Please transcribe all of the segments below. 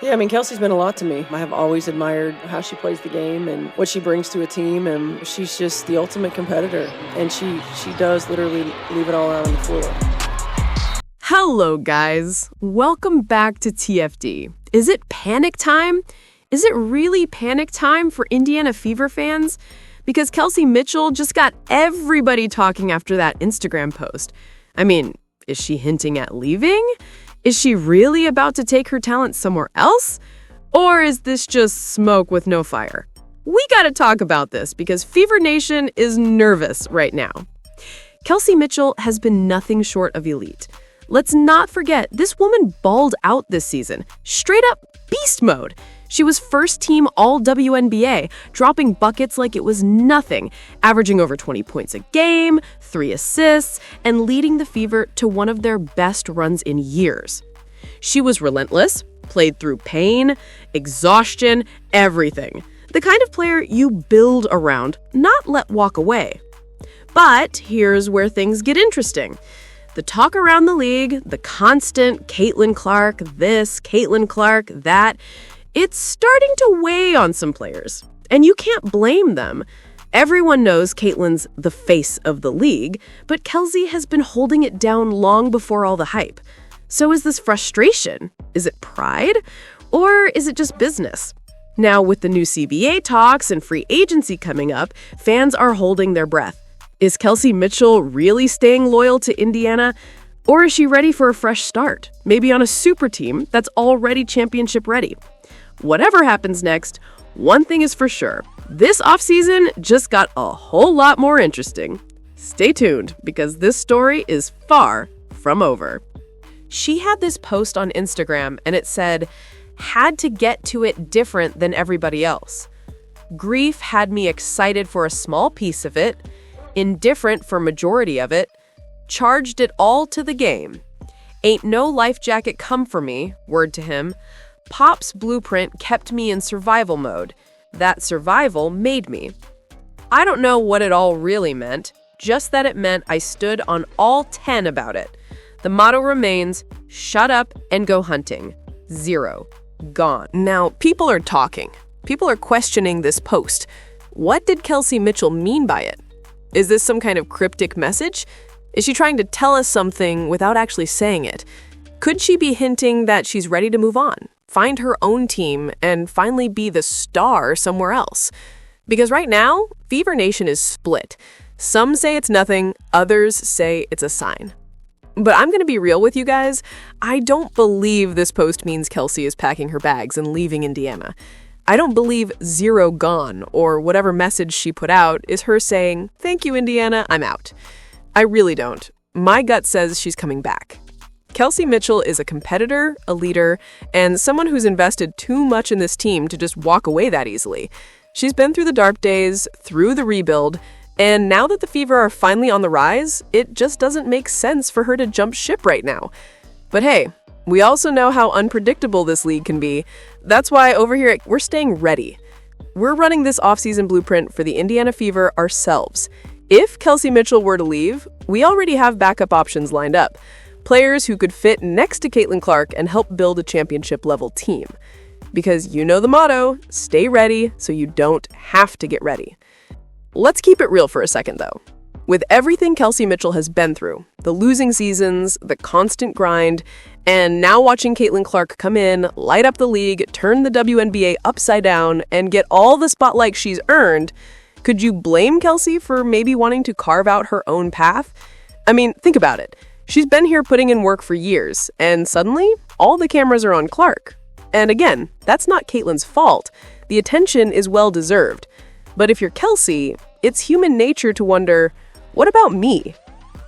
Yeah, I mean, Kelsey's been a lot to me. I have always admired how she plays the game and what she brings to a team, and she's just the ultimate competitor, and she does literally leave it all out on the floor. Hello, guys. Welcome back to TFD. Is it panic time? Is it really panic time for Indiana Fever fans? Because Kelsey Mitchell just got everybody talking after that Instagram post. I mean, is she hinting at leaving? Is she really about to take her talent somewhere else? Or is this just smoke with no fire? We gotta talk about this because Fever Nation is nervous right now. Kelsey Mitchell has been nothing short of elite. Let's not forget, this woman balled out this season. Straight up beast mode. She was first team all WNBA, dropping buckets like it was nothing, averaging over 20 points a game, 3 assists, and leading the Fever to one of their best runs in years. She was relentless, played through pain, exhaustion, everything. The kind of player you build around, not let walk away. But here's where things get interesting. The talk around the league, the constant Caitlin Clark this, Caitlin Clark that, it's starting to weigh on some players, and you can't blame them. Everyone knows Caitlin's the face of the league, but Kelsey has been holding it down long before all the hype. So is this frustration? Is it pride? Or is it just business? Now, with the new CBA talks and free agency coming up, fans are holding their breath. Is Kelsey Mitchell really staying loyal to Indiana? Or is she ready for a fresh start? Maybe on a super team that's already championship ready? Whatever happens next, one thing is for sure. This offseason just got a whole lot more interesting. Stay tuned, because this story is far from over. She had this post on Instagram, and it said, "Had to get to it different than everybody else. Grief had me excited for a small piece of it, indifferent for majority of it, charged it all to the game. Ain't no life jacket come for me," word to him. "Pop's blueprint kept me in survival mode. That survival made me." I don't know what it all really meant, just that it meant I stood on all 10 about it. The motto remains, shut up and go hunting. 0. Gone. Now, people are talking. People are questioning this post. What did Kelsey Mitchell mean by it? Is this some kind of cryptic message? Is she trying to tell us something without actually saying it? Could she be hinting that she's ready to move on, find her own team, and finally be the star somewhere else? Because right now, Fever Nation is split. Some say it's nothing, others say it's a sign. But I'm going to be real with you guys. I don't believe this post means Kelsey is packing her bags and leaving Indiana. I don't believe 0 gone, or whatever message she put out is her saying, "Thank you, Indiana, I'm out." I really don't. My gut says she's coming back. Kelsey Mitchell is a competitor, a leader, and someone who's invested too much in this team to just walk away that easily. She's been through the dark days, through the rebuild, and now that the Fever are finally on the rise, it just doesn't make sense for her to jump ship right now. But hey, we also know how unpredictable this league can be. That's why over here, we're staying ready. We're running this offseason blueprint for the Indiana Fever ourselves. If Kelsey Mitchell were to leave, we already have backup options lined up. Players who could fit next to Caitlin Clark and help build a championship-level team. Because you know the motto, stay ready so you don't have to get ready. Let's keep it real for a second, though. With everything Kelsey Mitchell has been through, the losing seasons, the constant grind, and now watching Caitlin Clark come in, light up the league, turn the WNBA upside down, and get all the spotlight she's earned, could you blame Kelsey for maybe wanting to carve out her own path? I mean, think about it. She's been here putting in work for years, and suddenly, all the cameras are on Clark. And again, that's not Caitlin's fault. The attention is well-deserved. But if you're Kelsey, it's human nature to wonder, what about me?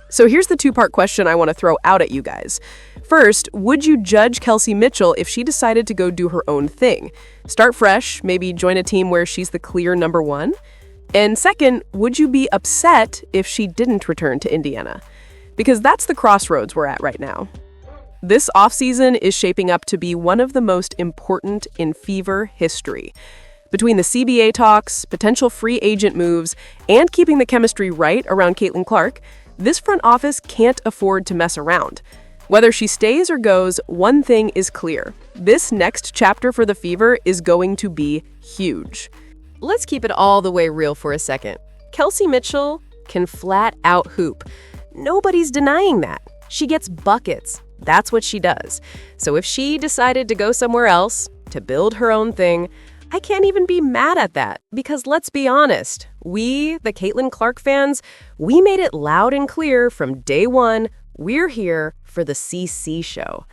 So here's the 2-part question I want to throw out at you guys. First, would you judge Kelsey Mitchell if she decided to go do her own thing? Start fresh, maybe join a team where she's the clear number 1? And second, would you be upset if she didn't return to Indiana? Because that's the crossroads we're at right now. This offseason is shaping up to be one of the most important in Fever history. Between the CBA talks, potential free agent moves, and keeping the chemistry right around Caitlin Clark, this front office can't afford to mess around. Whether she stays or goes, one thing is clear. This next chapter for the Fever is going to be huge. Let's keep it all the way real for a second. Kelsey Mitchell can flat out hoop. Nobody's denying that. She gets buckets. That's what she does. So if she decided to go somewhere else, to build her own thing, I can't even be mad at that, because let's be honest, we, the Caitlin Clark fans, we made it loud and clear from day one, we're here for the CC show.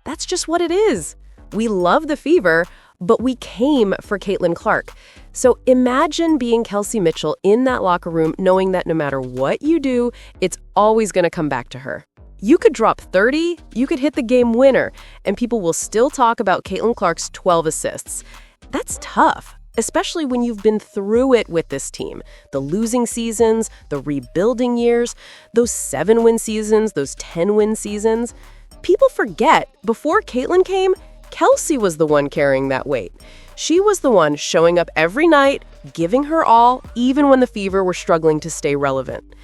That's just what it is. We love the Fever, but we came for Caitlin Clark. So imagine being Kelsey Mitchell in that locker room, knowing that no matter what you do, it's always going to come back to her. You could drop 30, you could hit the game winner, and people will still talk about Caitlin Clark's 12 assists. That's tough, especially when you've been through it with this team. The losing seasons, the rebuilding years, those 7-win seasons, those 10-win seasons. People forget, before Caitlin came, Kelsey was the one carrying that weight. She was the one showing up every night, giving her all, even when the Fever were struggling to stay relevant.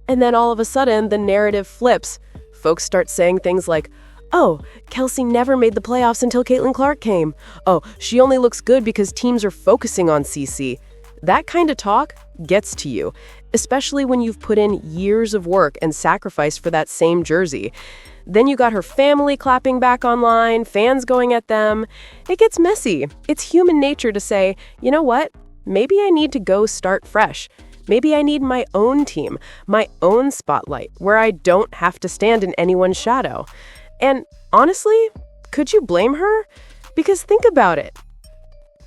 And then all of a sudden, the narrative flips. Folks start saying things like, oh, Kelsey never made the playoffs until Caitlin Clark came. Oh, she only looks good because teams are focusing on CC. That kind of talk gets to you, especially when you've put in years of work and sacrifice for that same jersey. Then you got her family clapping back online, fans going at them. It gets messy. It's human nature to say, you know what? Maybe I need to go start fresh. Maybe I need my own team, my own spotlight, where I don't have to stand in anyone's shadow. And honestly, could you blame her? Because think about it.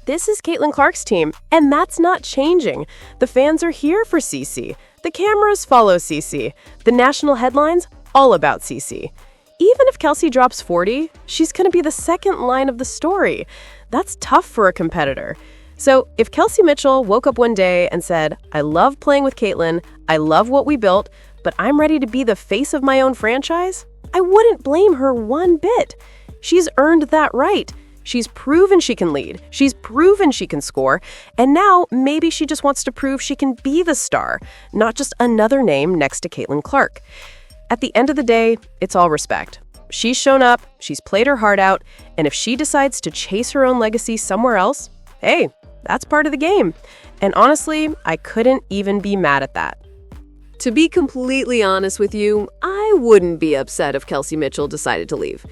This is Caitlin Clark's team, and that's not changing. The fans are here for CC. The cameras follow CC. The national headlines, all about CC. Even if Kelsey drops 40, she's going to be the second line of the story. That's tough for a competitor. So if Kelsey Mitchell woke up one day and said, I love playing with Caitlin, I love what we built, but I'm ready to be the face of my own franchise, I wouldn't blame her one bit. She's earned that right. She's proven she can lead. She's proven she can score. And now maybe she just wants to prove she can be the star, not just another name next to Caitlin Clark. At the end of the day, it's all respect. She's shown up, she's played her heart out, and if she decides to chase her own legacy somewhere else, hey, that's part of the game. And honestly, I couldn't even be mad at that. To be completely honest with you, I wouldn't be upset if Kelsey Mitchell decided to leave.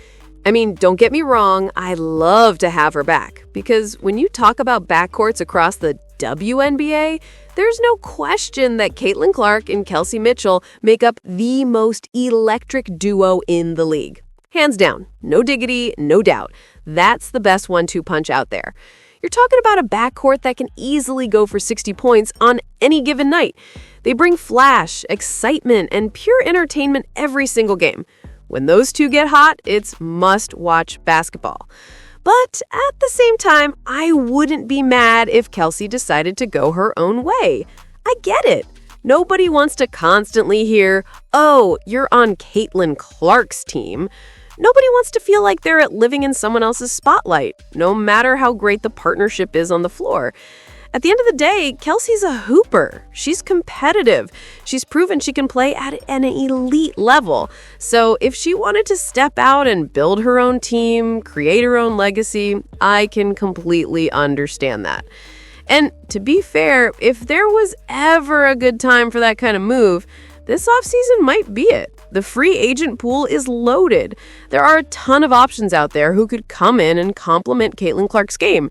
I mean, don't get me wrong, I love to have her back, because when you talk about backcourts across the wnba, there's no question that Caitlin Clark and Kelsey Mitchell make up the most electric duo in the league. Hands down, no diggity, no doubt. That's the best 1-2 punch out there. You're talking about a backcourt that can easily go for 60 points on any given night. They bring flash, excitement, and pure entertainment every single game. When those two get hot, it's must-watch basketball. But at the same time, I wouldn't be mad if Kelsey decided to go her own way. I get it. Nobody wants to constantly hear, oh, you're on Caitlin Clark's team. Nobody wants to feel like they're living in someone else's spotlight, no matter how great the partnership is on the floor. At the end of the day, Kelsey's a hooper. She's competitive. She's proven she can play at an elite level. So if she wanted to step out and build her own team, create her own legacy, I can completely understand that. And to be fair, if there was ever a good time for that kind of move, this offseason might be it. The free agent pool is loaded. There are a ton of options out there who could come in and complement Caitlin Clark's game.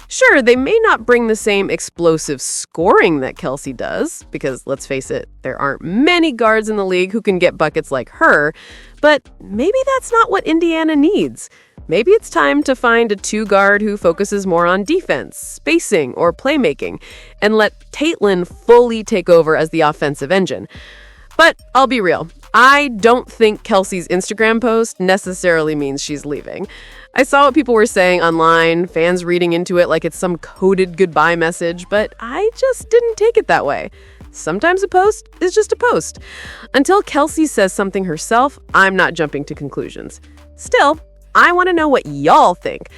Sure, they may not bring the same explosive scoring that Kelsey does, because let's face it, there aren't many guards in the league who can get buckets like her, but maybe that's not what Indiana needs. Maybe it's time to find a 2-guard who focuses more on defense, spacing, or playmaking, and let Caitlin fully take over as the offensive engine. But I'll be real, I don't think Kelsey's Instagram post necessarily means she's leaving. I saw what people were saying online, fans reading into it like it's some coded goodbye message, but I just didn't take it that way. Sometimes a post is just a post. Until Kelsey says something herself, I'm not jumping to conclusions. Still, I want to know what y'all think.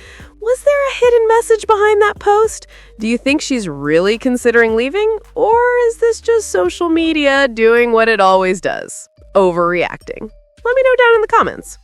Was there a hidden message behind that post? Do you think she's really considering leaving? Or is this just social media doing what it always does? Overreacting? Let me know down in the comments.